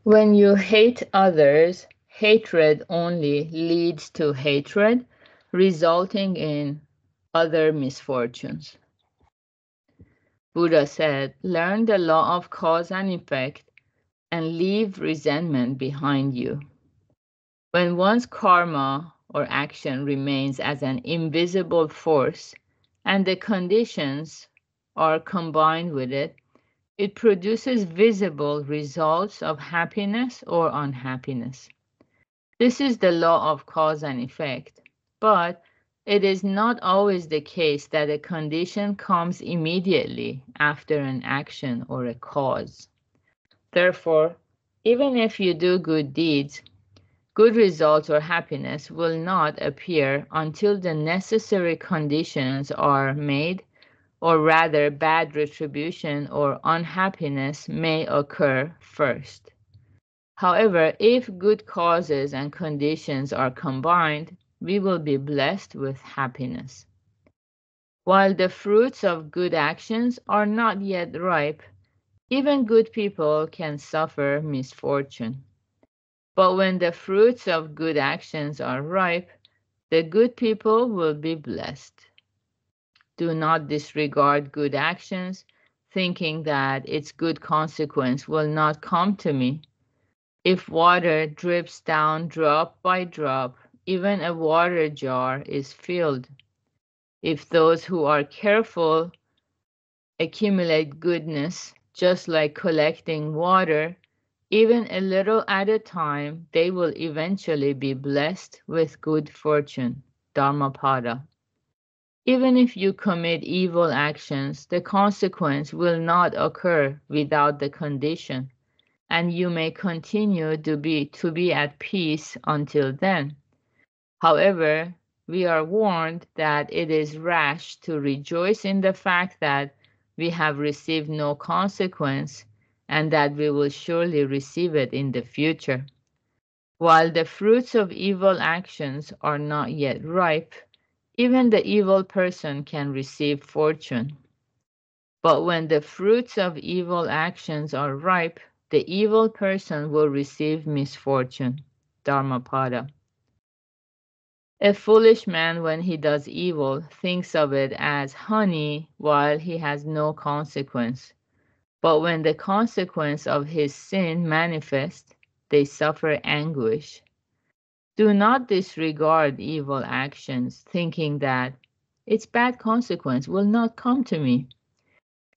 When you hate others, hatred only leads to hatred, resulting in other misfortunes. Buddha said, learn the law of cause and effect and leave resentment behind you. When one's karma or action remains as an invisible force and the conditions are combined with it, it produces visible results of happiness or unhappiness. This is the law of cause and effect, but it is not always the case that a condition comes immediately after an action or a cause. Therefore, even if you do good deeds, good results or happiness will not appear until the necessary conditions are made, or rather bad retribution or unhappiness may occur first. However, if good causes and conditions are combined, we will be blessed with happiness. While the fruits of good actions are not yet ripe, even good people can suffer misfortune. But when the fruits of good actions are ripe, the good people will be blessed. Do not disregard good actions, thinking that its good consequence will not come to me. If water drips down drop by drop, even a water jar is filled. If those who are careful accumulate goodness, just like collecting water, even a little at a time, they will eventually be blessed with good fortune. Dharmapada. Even if you commit evil actions, the consequence will not occur without the condition, and you may continue to be at peace until then. However, we are warned that it is rash to rejoice in the fact that we have received no consequence and that we will surely receive it in the future. While the fruits of evil actions are not yet ripe, even the evil person can receive fortune. But when the fruits of evil actions are ripe, the evil person will receive misfortune. Dharmapada. A foolish man, when he does evil, thinks of it as honey while he has no consequence. But when the consequence of his sin manifests, they suffer anguish. Do not disregard evil actions, thinking that its bad consequence will not come to me.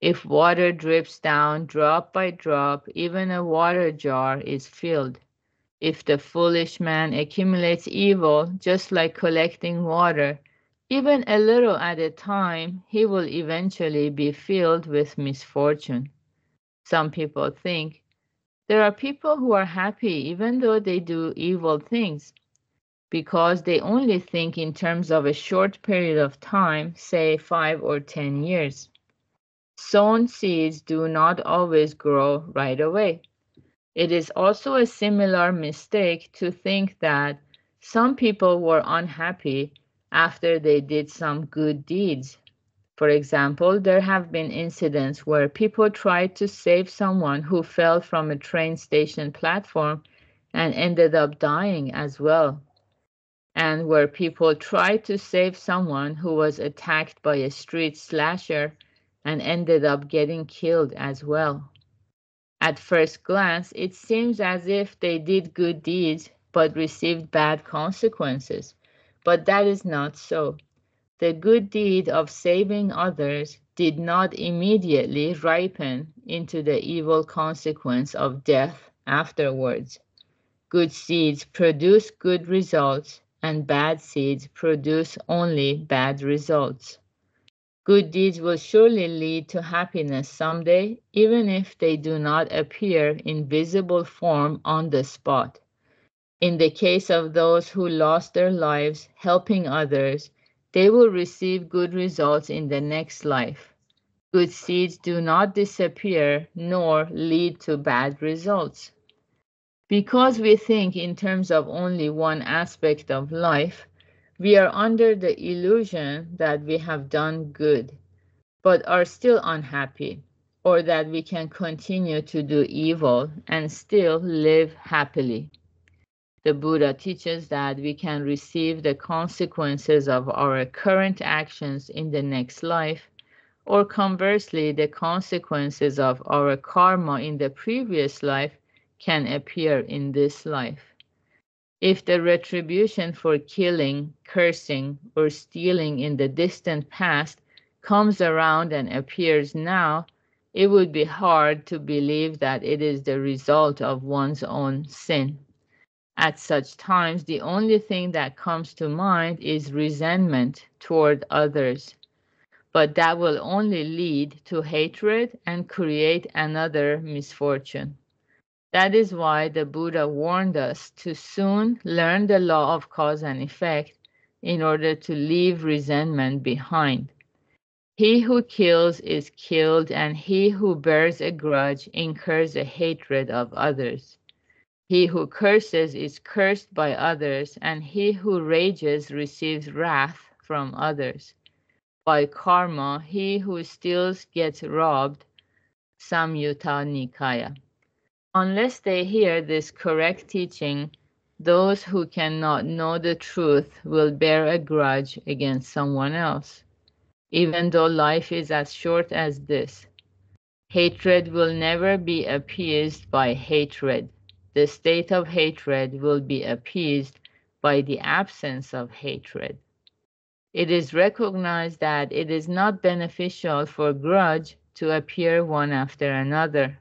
If water drips down drop by drop, even a water jar is filled. If the foolish man accumulates evil, just like collecting water, even a little at a time, he will eventually be filled with misfortune. Some people think, there are people who are happy even though they do evil things, because they only think in terms of a short period of time, say 5 or 10 years. Sown seeds do not always grow right away. It is also a similar mistake to think that some people were unhappy after they did some good deeds. For example, there have been incidents where people tried to save someone who fell from a train station platform and ended up dying as well, and where people tried to save someone who was attacked by a street slasher and ended up getting killed as well. At first glance, it seems as if they did good deeds but received bad consequences. But that is not so. The good deed of saving others did not immediately ripen into the evil consequence of death afterwards. Good seeds produce good results, and bad seeds produce only bad results. Good deeds will surely lead to happiness someday, even if they do not appear in visible form on the spot. In the case of those who lost their lives helping others, they will receive good results in the next life. Good seeds do not disappear nor lead to bad results. Because we think in terms of only one aspect of life, we are under the illusion that we have done good, but are still unhappy. or that we can continue to do evil and still live happily. The Buddha teaches that we can receive the consequences of our current actions in the next life, or conversely, the consequences of our karma in the previous life can appear in this life. If the retribution for killing, cursing, or stealing in the distant past comes around and appears now, it would be hard to believe that it is the result of one's own sin. At such times, the only thing that comes to mind is resentment toward others, but that will only lead to hatred and create another misfortune. That is why the Buddha warned us to soon learn the law of cause and effect in order to leave resentment behind. He who kills is killed, and he who bears a grudge incurs the hatred of others. He who curses is cursed by others, and he who rages receives wrath from others. By karma, he who steals gets robbed. Samyutta Nikaya. Unless they hear this correct teaching, those who cannot know the truth will bear a grudge against someone else, even though life is as short as this. Hatred will never be appeased by hatred. The state of hatred will be appeased by the absence of hatred. It is recognized that it is not beneficial for grudge to appear one after another.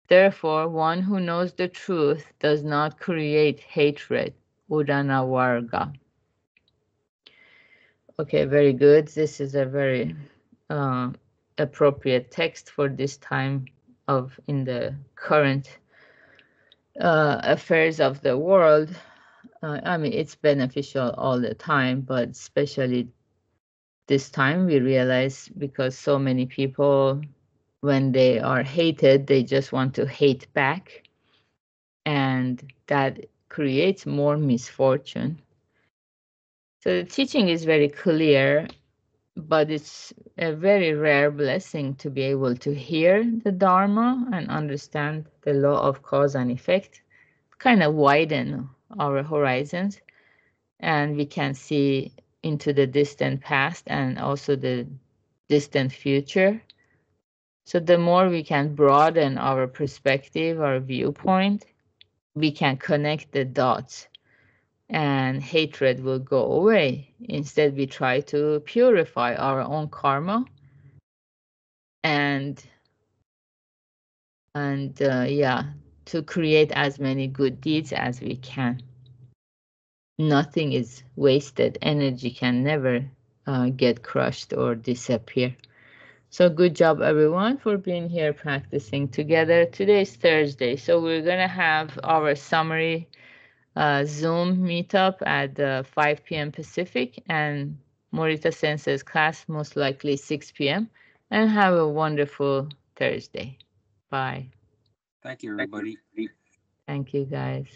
Therefore, one who knows the truth does not create hatred. Udanavarga. Okay, very good. This is a very appropriate text for this time of in the current affairs of the world. I mean, it's beneficial all the time, but especially this time we realize because so many people, when they are hated, they just want to hate back, and that creates more misfortune. So the teaching is very clear, but it's a very rare blessing to be able to hear the Dharma and understand the law of cause and effect, kind of widen our horizons, and we can see into the distant past and also the distant future. So the more we can broaden our perspective, our viewpoint, we can connect the dots and hatred will go away. Instead, we try to purify our own karma and to create as many good deeds as we can. Nothing is wasted. Energy can never get crushed or disappear. So good job, everyone, for being here practicing together. Today is Thursday, so we're going to have our summary Zoom meetup at 5 p.m. Pacific, and Morita Sensei's class most likely 6 p.m. And have a wonderful Thursday. Bye. Thank you, everybody. Thank you, guys.